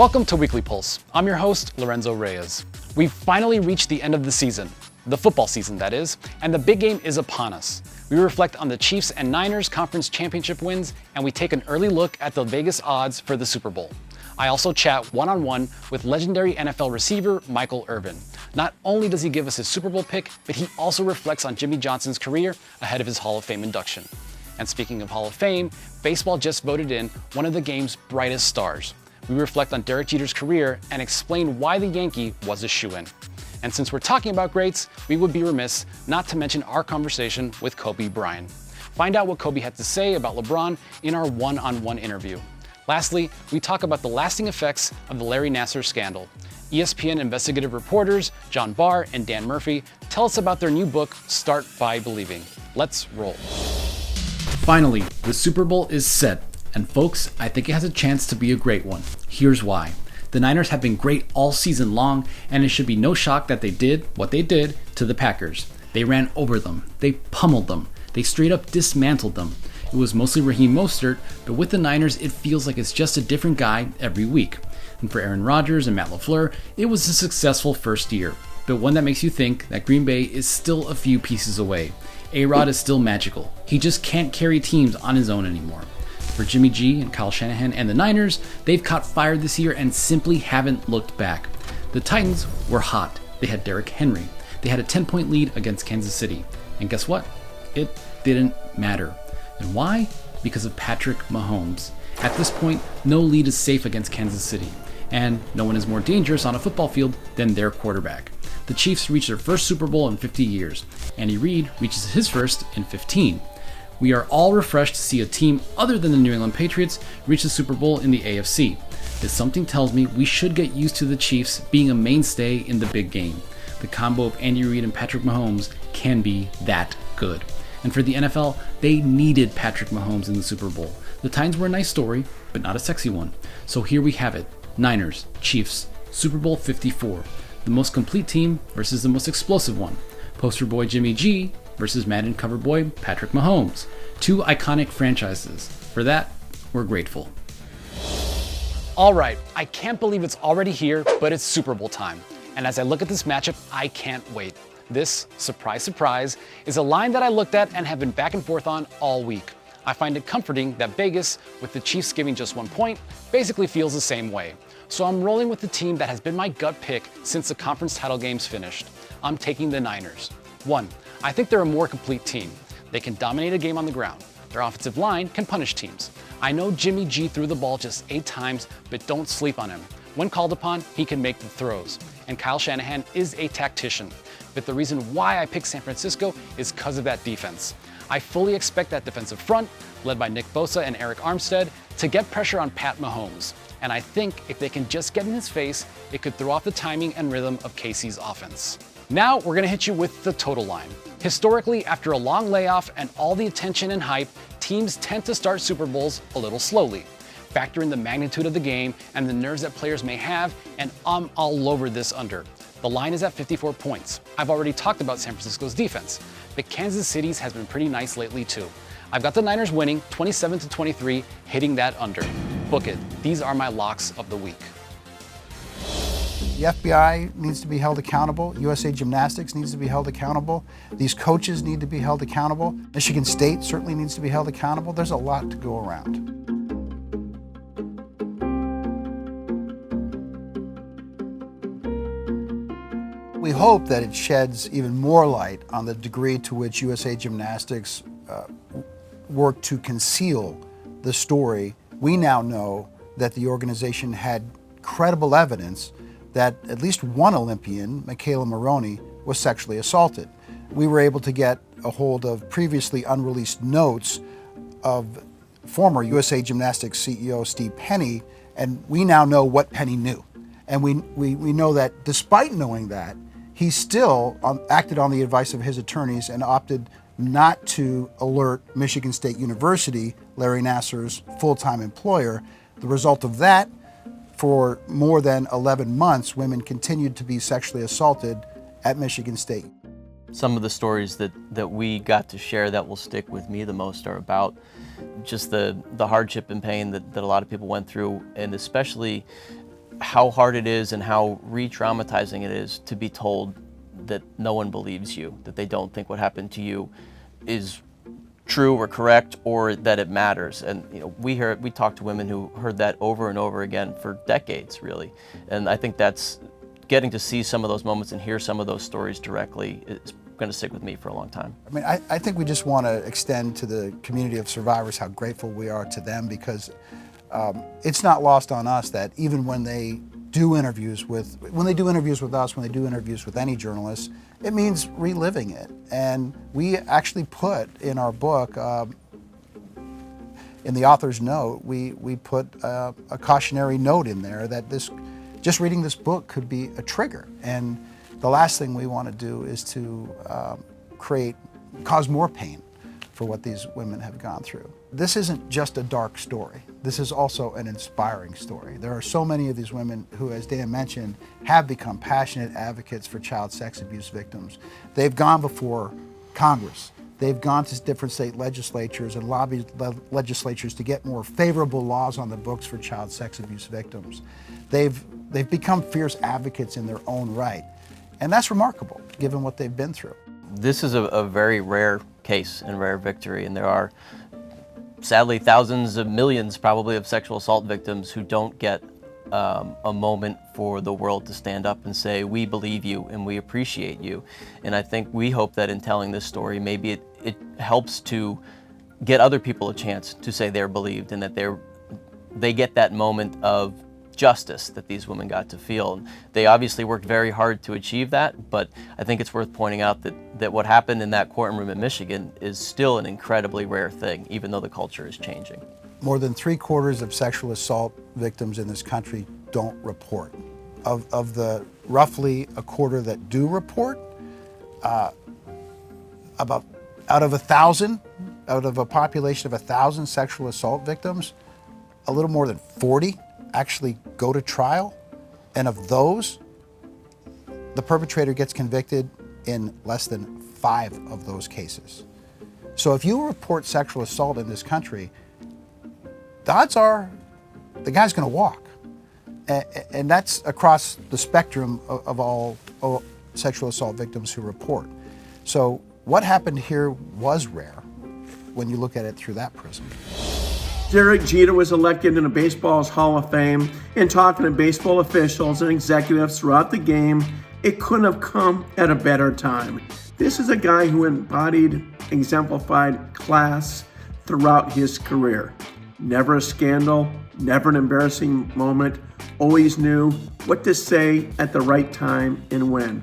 Welcome to Weekly Pulse. I'm your host, Lorenzo Reyes. We've finally reached the end of the season, the football season that is, and the big game is upon us. We reflect on the Chiefs and Niners conference championship wins, and we take an early look at the Vegas odds for the Super Bowl. I also chat one-on-one with legendary NFL receiver Michael Irvin. Not only does he give us his Super Bowl pick, but he also reflects on Jimmy Johnson's career ahead of his Hall of Fame induction. And speaking of Hall of Fame, baseball just voted in one of the game's brightest stars. We reflect on Derek Jeter's career and explain why the Yankee was a shoo-in. And since we're talking about greats, we would be remiss not to mention our conversation with Kobe Bryant. Find out what Kobe had to say about LeBron in our one-on-one interview. Lastly, we talk about the lasting effects of the Larry Nassar scandal. ESPN investigative reporters John Barr and Dan Murphy tell us about their new book, Start by Believing. Let's roll. Finally, the Super Bowl is set. And folks, I think it has a chance to be a great one. Here's why. The Niners have been great all season long, and it should be no shock that they did what they did to the Packers. They ran over them. They pummeled them. They straight up dismantled them. It was mostly Raheem Mostert, but with the Niners, it feels like it's just a different guy every week. And for Aaron Rodgers and Matt LaFleur, it was a successful first year, but one that makes you think that Green Bay is still a few pieces away. A-Rod is still magical. He just can't carry teams on his own anymore. For Jimmy G and Kyle Shanahan and the Niners, they've caught fire this year and simply haven't looked back. The Titans were hot. They had Derrick Henry. They had a 10-point lead against Kansas City. And guess what? It didn't matter. And why? Because of Patrick Mahomes. At this point, no lead is safe against Kansas City. And no one is more dangerous on a football field than their quarterback. The Chiefs reached their first Super Bowl in 50 years. Andy Reid reaches his first in 15. We are all refreshed to see a team other than the New England Patriots reach the Super Bowl in the AFC. This something tells me we should get used to the Chiefs being a mainstay in the big game. The combo of Andy Reid and Patrick Mahomes can be that good. And for the NFL, they needed Patrick Mahomes in the Super Bowl. The Titans were a nice story, but not a sexy one. So here we have it. Niners, Chiefs, Super Bowl 54. The most complete team versus the most explosive one. Poster boy Jimmy G versus Madden cover boy Patrick Mahomes. Two iconic franchises. For that, we're grateful. All right, I can't believe it's already here, but it's Super Bowl time. And as I look at this matchup, I can't wait. This, surprise, surprise, is a line that I looked at and have been back and forth on all week. I find it comforting that Vegas, with the Chiefs giving just 1 point, basically feels the same way. So I'm rolling with the team that has been my gut pick since the conference title games finished. I'm taking the Niners. 1. I think they're a more complete team. They can dominate a game on the ground. Their offensive line can punish teams. I know Jimmy G threw the ball just 8 times, but don't sleep on him. When called upon, he can make the throws. And Kyle Shanahan is a tactician. But the reason why I picked San Francisco is because of that defense. I fully expect that defensive front, led by Nick Bosa and Eric Armstead, to get pressure on Pat Mahomes. And I think if they can just get in his face, it could throw off the timing and rhythm of KC's offense. Now we're going to hit you with the total line. Historically, after a long layoff and all the attention and hype, teams tend to start Super Bowls a little slowly. Factor in the magnitude of the game and the nerves that players may have, and I'm all over this under. The line is at 54 points. I've already talked about San Francisco's defense, but Kansas City's has been pretty nice lately too. I've got the Niners winning 27-23, hitting that under. Book it. These are my locks of the week. The FBI needs to be held accountable. USA Gymnastics needs to be held accountable. These coaches need to be held accountable. Michigan State certainly needs to be held accountable. There's a lot to go around. We hope that it sheds even more light on the degree to which USA Gymnastics worked to conceal the story. We now know that the organization had credible evidence that at least one Olympian, Michaela Maroney, was sexually assaulted. We were able to get a hold of previously unreleased notes of former USA Gymnastics CEO Steve Penny, and we now know what Penny knew. And we know that despite knowing that, he still acted on the advice of his attorneys and opted not to alert Michigan State University, Larry Nassar's full-time employer. The result of that, for more than 11 months, women continued to be sexually assaulted at Michigan State. Some of the stories that we got to share that will stick with me the most are about just the hardship and pain that a lot of people went through, and especially how hard it is and how re-traumatizing it is to be told that no one believes you, that they don't think what happened to you is true or correct, or that it matters. And we talk to women who heard that over and over again for decades, really. And I think that's getting to see some of those moments and hear some of those stories directly is going to stick with me for a long time. I mean, I think we just want to extend to the community of survivors how grateful we are to them, because it's not lost on us that even when they do interviews with us, when they do interviews with any journalist, it means reliving it. And we actually put in our book, in the author's note, we put a cautionary note in there that just reading this book could be a trigger. And the last thing we want to do is to cause more pain for what these women have gone through. This isn't just a dark story. This is also an inspiring story. There are so many of these women who, as Dan mentioned, have become passionate advocates for child sex abuse victims. They've gone before Congress. They've gone to different state legislatures and lobbied legislatures to get more favorable laws on the books for child sex abuse victims. They've become fierce advocates in their own right. And that's remarkable, given what they've been through. This is a very rare case and rare victory, and there are sadly thousands of millions probably of sexual assault victims who don't get a moment for the world to stand up and say, we believe you and we appreciate you. And I think we hope that in telling this story, maybe it helps to get other people a chance to say they're believed, and that they get that moment of justice that these women got to feel. They obviously worked very hard to achieve that, but I think it's worth pointing out that what happened in that courtroom in Michigan is still an incredibly rare thing, even though the culture is changing. More than 3/4 of sexual assault victims in this country don't report. Of the roughly 1/4 that do report, about out of a population of 1,000 sexual assault victims, a little more than 40 actually go to trial, and of those, the perpetrator gets convicted in less than 5 of those cases. So if you report sexual assault in this country, the odds are the guy's going to walk. And that's across the spectrum of all sexual assault victims who report. So what happened here was rare when you look at it through that prism. Derek Jeter was elected into baseball's Hall of Fame, and talking to baseball officials and executives throughout the game, it couldn't have come at a better time. This is a guy who embodied, exemplified class throughout his career. Never a scandal, never an embarrassing moment, always knew what to say at the right time and when.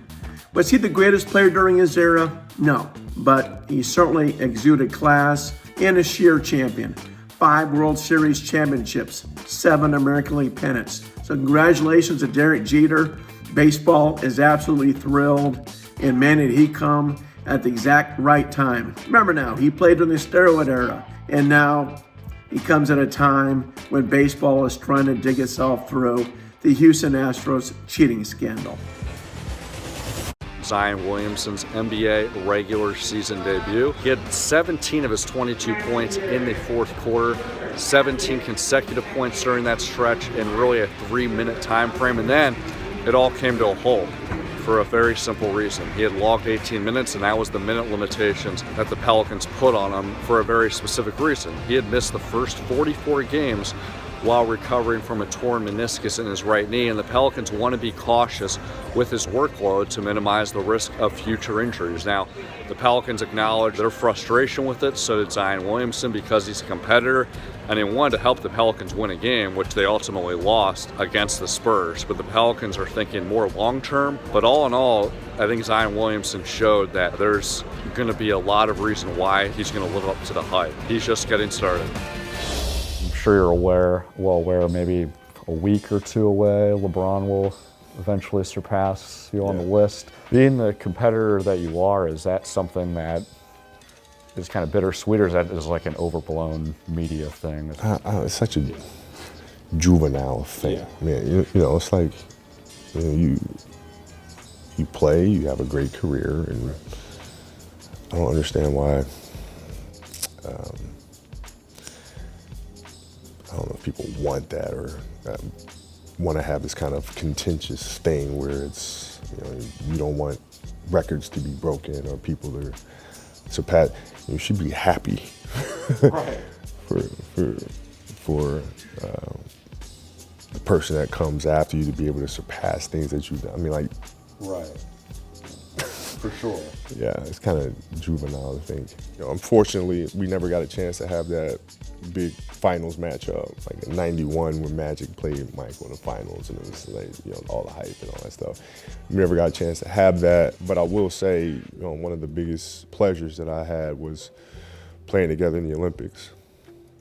Was he the greatest player during his era? No, but he certainly exuded class and a sheer champion. 5 World Series championships, 7 American League pennants. So congratulations to Derek Jeter. Baseball is absolutely thrilled, and man, did he come at the exact right time. Remember now, he played in the steroid era, and now he comes at a time when baseball is trying to dig itself through the Houston Astros cheating scandal. Zion Williamson's NBA regular season debut. He had 17 of his 22 points in the fourth quarter, 17 consecutive points during that stretch in really a 3-minute time frame, and then it all came to a halt for a very simple reason. He had logged 18 minutes, and that was the minute limitations that the Pelicans put on him for a very specific reason. He had missed the first 44 games while recovering from a torn meniscus in his right knee, and the Pelicans want to be cautious with his workload to minimize the risk of future injuries. Now, the Pelicans acknowledge their frustration with it, so did Zion Williamson, because he's a competitor, and they wanted to help the Pelicans win a game, which they ultimately lost against the Spurs. But the Pelicans are thinking more long-term. But all in all, I think Zion Williamson showed that there's going to be a lot of reason why he's going to live up to the hype. He's just getting started. I'm sure you're well aware, maybe a week or 2 away, LeBron will eventually surpass you on the list. Being the competitor that you are, is that something that is kind of bittersweet, or is that is like an overblown media thing? It's such a juvenile thing. Yeah. Man, you know, it's like you play, you have a great career, and I don't understand why. I don't know if people want that, or want to have this kind of contentious thing where it's, you don't want records to be broken or people to surpass. You should be happy Right. for the person that comes after you to be able to surpass things that you've done. I mean, like, Right. For sure. yeah, it's kind of juvenile, I think. Unfortunately, we never got a chance to have that big finals matchup, like in '91 when Magic played Michael in the finals, and it was like, all the hype and all that stuff. We never got a chance to have that, but I will say, one of the biggest pleasures that I had was playing together in the Olympics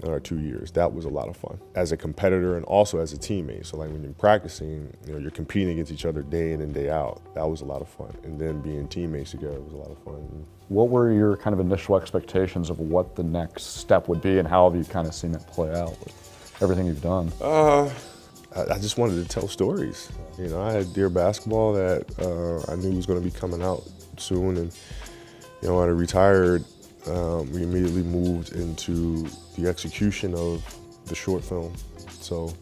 in our 2 years. That was a lot of fun as a competitor and also as a teammate. So like when you're practicing, you're competing against each other day in and day out. That was a lot of fun. And then being teammates together was a lot of fun. What were your kind of initial expectations of what the next step would be, and how have you kind of seen it play out with everything you've done? I just wanted to tell stories. I had Dear Basketball that I knew was going to be coming out soon, and when I retired, we immediately moved into the execution of the short film. So,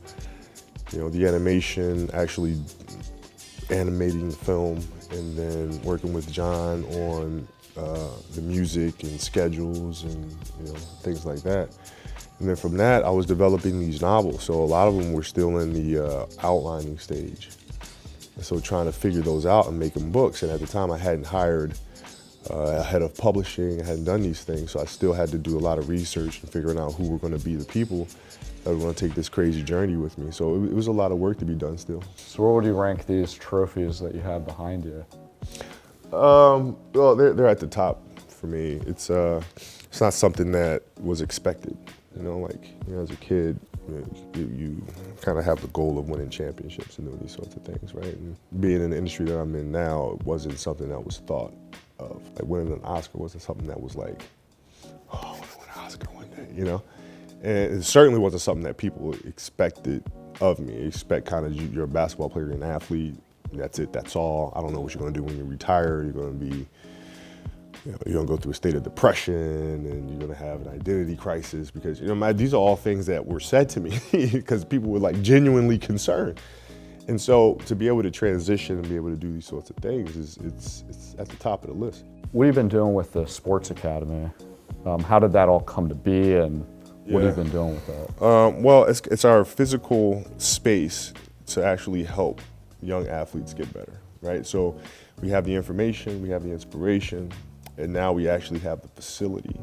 the animation, actually animating the film, and then working with John on the music and schedules and things like that. And then from that, I was developing these novels. So a lot of them were still in the outlining stage. And so trying to figure those out and make them books. And at the time, I hadn't hired a head of publishing. I hadn't done these things. So I still had to do a lot of research and figuring out who were going to be the people that were going to take this crazy journey with me. So it was a lot of work to be done still. So where would you rank these trophies that you have behind you? Well, they're at the top for me. It's not something that was expected. As a kid, you kind of have the goal of winning championships and doing these sorts of things, right? And being in the industry that I'm in now, it wasn't something that was thought of. Like winning an Oscar wasn't something that was like, oh, I want to win an Oscar one day, And it certainly wasn't something that people expected of me. You expect kind of you're a basketball player, you're an athlete, that's it, that's all. I don't know what you're going to do when you retire. You're going to be, you're going to go through a state of depression, and you're going to have an identity crisis because, these are all things that were said to me because people were like genuinely concerned. And so to be able to transition and be able to do these sorts of things it's at the top of the list. What have you been doing with the Sports Academy? How did that all come to be, and what have you been doing with that? Well, it's our physical space to actually help young athletes get better, right? So we have the information, we have the inspiration, and now we actually have the facility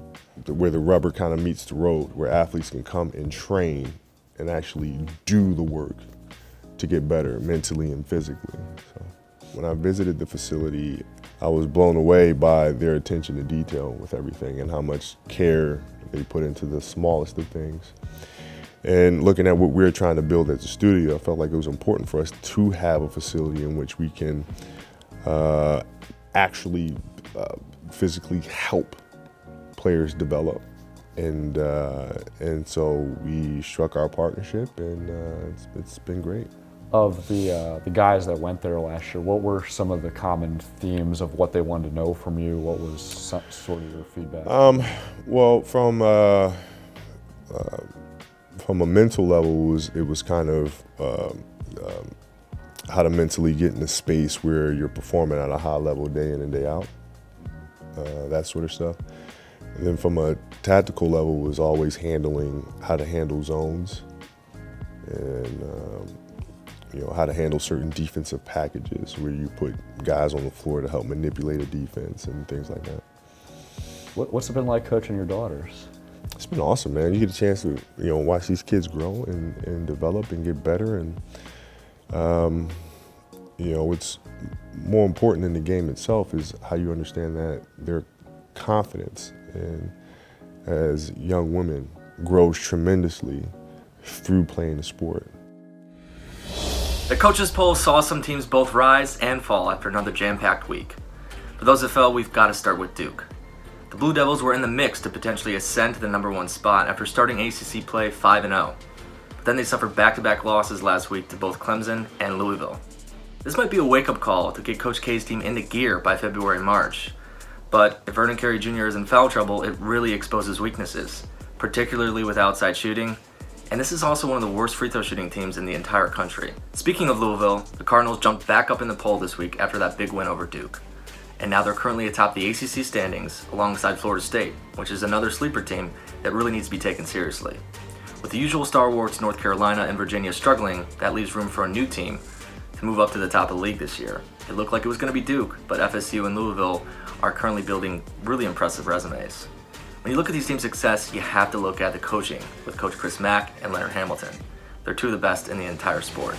where the rubber kind of meets the road, where athletes can come and train and actually do the work to get better mentally and physically. So when I visited the facility, I was blown away by their attention to detail with everything and how much care they put into the smallest of things. And looking at what we're trying to build as a studio, I felt like it was important for us to have a facility in which we can actually physically help players develop. And so we struck our partnership, and it's been great. Of the guys that went there last year, what were some of the common themes of what they wanted to know from you? What was sort of your feedback? Well, from a mental level, it was kind of how to mentally get in a space where you're performing at a high level day in and day out, that sort of stuff. And then from a tactical level was always how to handle zones and how to handle certain defensive packages where you put guys on the floor to help manipulate a defense and things like that. What's it been like coaching your daughters? It's been awesome, man. You get a chance to watch these kids grow and develop and get better, and what's more important in the game itself is how you understand that their confidence as young women grows tremendously through playing the sport. The coaches poll saw some teams both rise and fall after another jam-packed week. For those that fell, we've got to start with Duke. The Blue Devils were in the mix to potentially ascend to the #1 spot after starting ACC play 5-0. But then they suffered back-to-back losses last week to both Clemson and Louisville. This might be a wake-up call to get Coach K's team into gear by February and March. But if Vernon Carey Jr. is in foul trouble, it really exposes weaknesses, particularly with outside shooting And this is also one of the worst free throw shooting teams in the entire country. Speaking of Louisville, the Cardinals jumped back up in the poll this week after that big win over Duke. And now they're currently atop the ACC standings alongside Florida State, which is another sleeper team that really needs to be taken seriously. With the usual stalwarts North Carolina and Virginia struggling, that leaves room for a new team to move up to the top of the league this year. It looked like it was going to be Duke, but FSU and Louisville are currently building really impressive resumes. When you look at these teams' success, you have to look at the coaching with Coach Chris Mack and Leonard Hamilton. They're two of the best in the entire sport.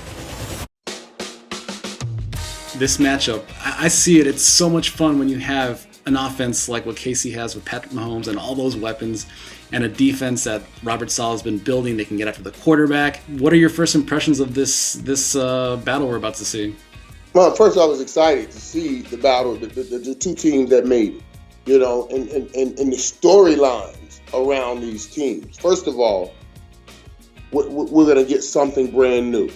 This matchup, I see it. It's so much fun when you have an offense like what Casey has with Patrick Mahomes and all those weapons, and a defense that Robert Saleh's been building. They can get after the quarterback. What are your first impressions of this battle we're about to see? Well, first I was excited to see the battle, the two teams that made it, you know, and the storylines around these teams. First of all, we're going to get something brand new.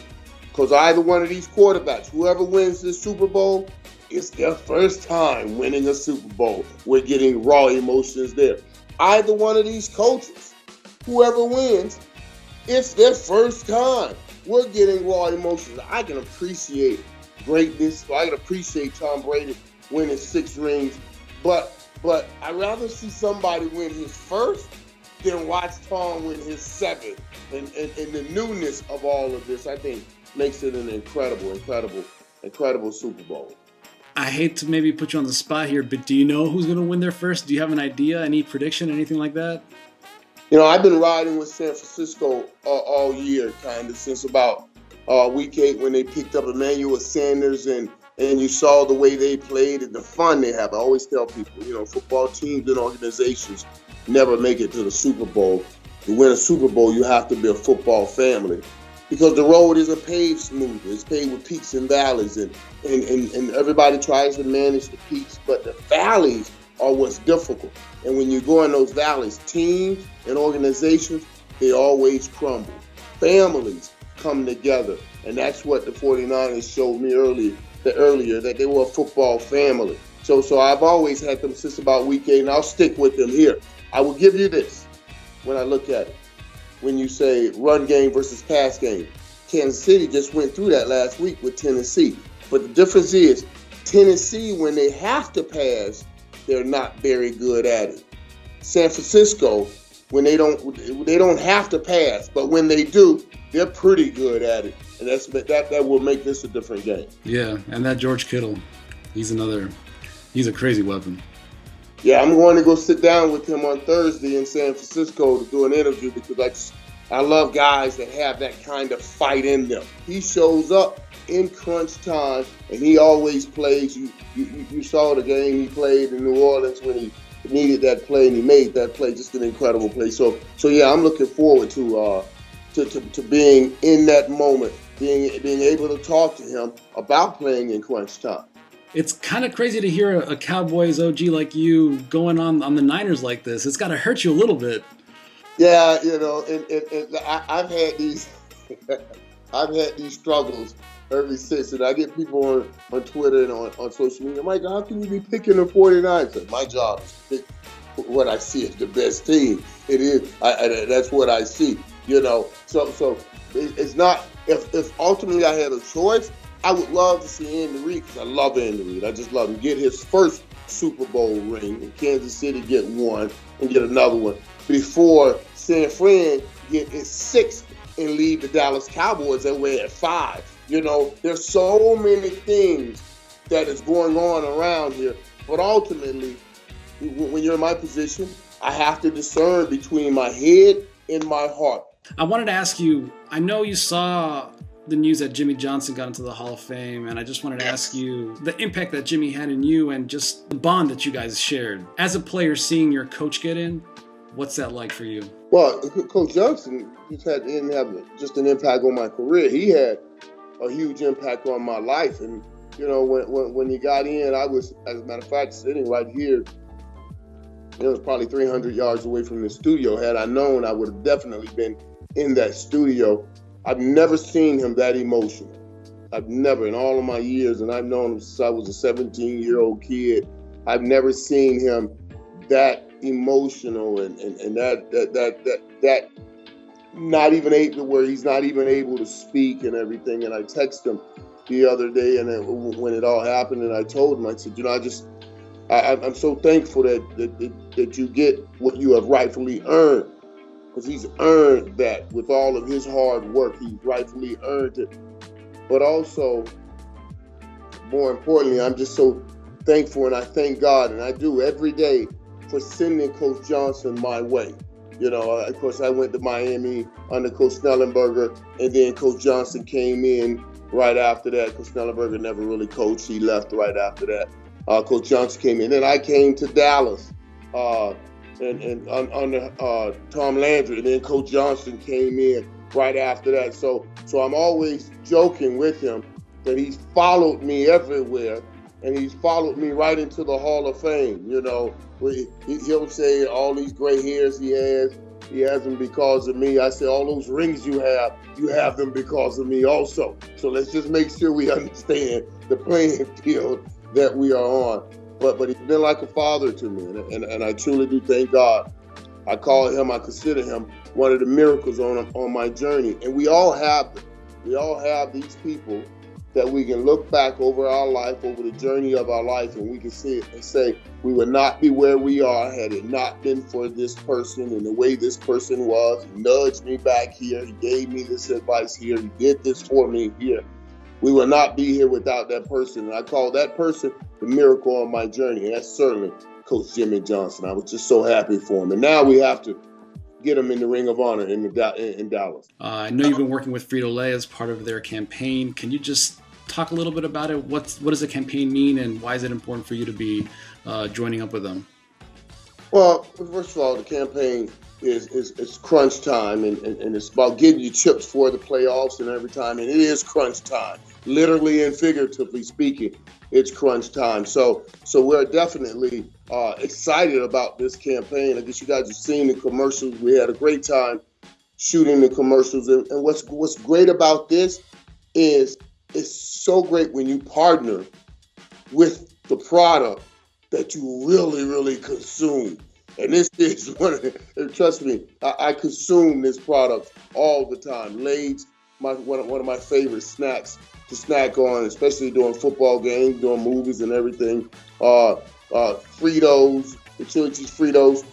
Because either one of these quarterbacks, whoever wins this Super Bowl, it's their first time winning a Super Bowl. We're getting raw emotions there. Either one of these coaches, whoever wins, it's their first time. We're getting raw emotions. I can appreciate greatness. I can appreciate Tom Brady winning 6 rings. But I'd rather see somebody win his first than watch Tom win his 7th. And the newness of all of this, I think, makes it an incredible Super Bowl. I hate to maybe put you on the spot here, but do you know who's going to win their first? Do you have an idea, any prediction, anything like that? You know, I've been riding with San Francisco all year, kind of, since about week 8 when they picked up Emmanuel Sanders and you saw the way they played and the fun they have. I always tell people, you know, football teams and organizations never make it to the Super Bowl. To win a Super Bowl, you have to be a football family. Because the road isn't paved smooth. It's paved with peaks and valleys, and everybody tries to manage the peaks, but the valleys are what's difficult. And when you go in those valleys, teams and organizations, they always crumble. Families come together, and that's what the 49ers showed me earlier that they were a football family. So I've always had them since about week 8, and I'll stick with them here. I will give you this when I look at it. When you say run game versus pass game. Kansas City just went through that last week with Tennessee. But the difference is, Tennessee, when they have to pass, they're not very good at it. San Francisco, when they don't have to pass, but when they do, they're pretty good at it. And that will make this a different game. Yeah, and that George Kittle, he's a crazy weapon. Yeah, I'm going to go sit down with him on Thursday in San Francisco to do an interview because I love guys that have that kind of fight in them. He shows up in crunch time, and he always plays. You saw the game he played in New Orleans when he needed that play, and he made that play. Just an incredible play. So yeah, I'm looking forward to being in that moment, being able to talk to him about playing in crunch time. It's kind of crazy to hear a Cowboys OG like you going on the Niners like this. It's got to hurt you a little bit. Yeah, you know, and I've had these struggles ever since, and I get people on Twitter and on social media. Michael, how can you be picking the 49ers? My job is to pick what I see as the best team. It is. That's what I see. You know, so it's not. If ultimately I had a choice, I would love to see Andy Reid because I love Andy Reid. I just love him. Get his first Super Bowl ring in Kansas City, get one, and get another one before San Fran get his 6th and leave the Dallas Cowboys that way at 5. You know, there's so many things that is going on around here. But ultimately, when you're in my position, I have to discern between my head and my heart. I wanted to ask you, I know you saw the news that Jimmy Johnson got into the Hall of Fame, and I just wanted to ask you the impact that Jimmy had in you and just the bond that you guys shared. As a player, seeing your coach get in, what's that like for you? Well, Coach Johnson didn't have just an impact on my career. He had a huge impact on my life. And, you know, when he got in, I was, as a matter of fact, sitting right here. It was probably 300 yards away from the studio. Had I known, I would have definitely been in that studio. I've never seen him that emotional. I've never, in all of my years, and I've known him since I was a 17-year-old kid, I've never seen him that emotional and that not even able, where he's not even able to speak and everything. And I texted him the other day, and then when it all happened, and I told him, I said, I'm so thankful that you get what you have rightfully earned, because he's earned that with all of his hard work. He's rightfully earned it. But also, more importantly, I'm just so thankful, and I thank God, and I do every day, for sending Coach Johnson my way. Of course, I went to Miami under Coach Snellenberger, and then Coach Johnson came in right after that. Coach Snellenberger never really coached. He left right after that. Coach Johnson came in. Then I came to Dallas and under Tom Landry, and then Coach Johnson came in right after that. So I'm always joking with him that he's followed me everywhere, and he's followed me right into the Hall of Fame. He'll say all these gray hairs he has them because of me. I say, all those rings you have them because of me also. So let's just make sure we understand the playing field that we are on. But he's been like a father to me, and I truly do thank God. I consider him one of the miracles on my journey. And we all have them. We all have these people that we can look back over our life, over the journey of our life, and we can see it and say, we would not be where we are had it not been for this person and the way this person was. He nudged me back here. He gave me this advice here. He did this for me here. We would not be here without that person. And I call that person the miracle on my journey. And that's certainly Coach Jimmy Johnson. I was just so happy for him. And now we have to get him in the Ring of Honor in Dallas. I know you've been working with Frito-Lay as part of their campaign. Can you just talk a little bit about it? What does the campaign mean, and why is it important for you to be joining up with them? Well, first of all, the campaign is crunch time, and it's about getting you chips for the playoffs and every time. And it is crunch time, literally and figuratively speaking. It's crunch time. So we're definitely excited about this campaign. I guess you guys have seen the commercials. We had a great time shooting the commercials. And what's great about this is it's so great when you partner with the product that you really, really consume. And this is trust me, I consume this product all the time. Lay's one of my favorite snacks to snack on, especially during football games, during movies and everything. Fritos, the chili cheese Fritos.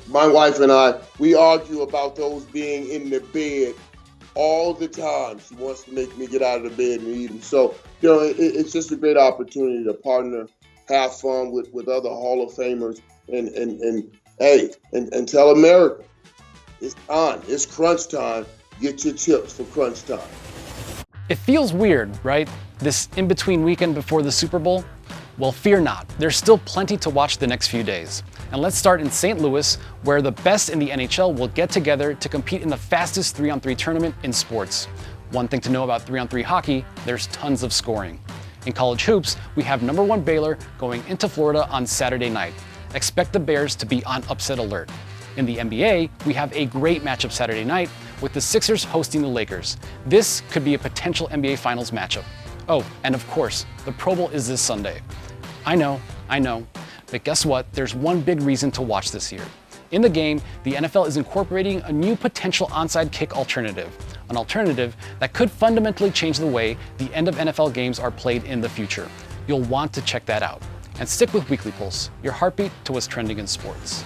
My wife and I, we argue about those being in the bed all the time. She wants to make me get out of the bed and eat them. So, it's just a great opportunity to partner, have fun with other Hall of Famers, and tell America, it's on. It's crunch time. Get your chips for crunch time. It feels weird, right? This in-between weekend before the Super Bowl? Well, fear not. There's still plenty to watch the next few days. And let's start in St. Louis, where the best in the NHL will get together to compete in the fastest 3-on-3 tournament in sports. One thing to know about 3-on-3 hockey, there's tons of scoring. In college hoops, we have number 1 Baylor going into Florida on Saturday night. Expect the Bears to be on upset alert. In the NBA, we have a great matchup Saturday night with the Sixers hosting the Lakers. This could be a potential NBA Finals matchup. Oh, and of course, the Pro Bowl is this Sunday. I know, but guess what? There's one big reason to watch this year. In the game, the NFL is incorporating a new potential onside kick alternative, an alternative that could fundamentally change the way the end of NFL games are played in the future. You'll want to check that out. And stick with Weekly Pulse, your heartbeat to what's trending in sports.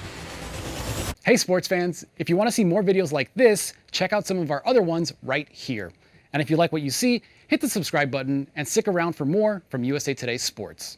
Hey sports fans, if you want to see more videos like this, check out some of our other ones right here. And if you like what you see, hit the subscribe button and stick around for more from USA Today Sports.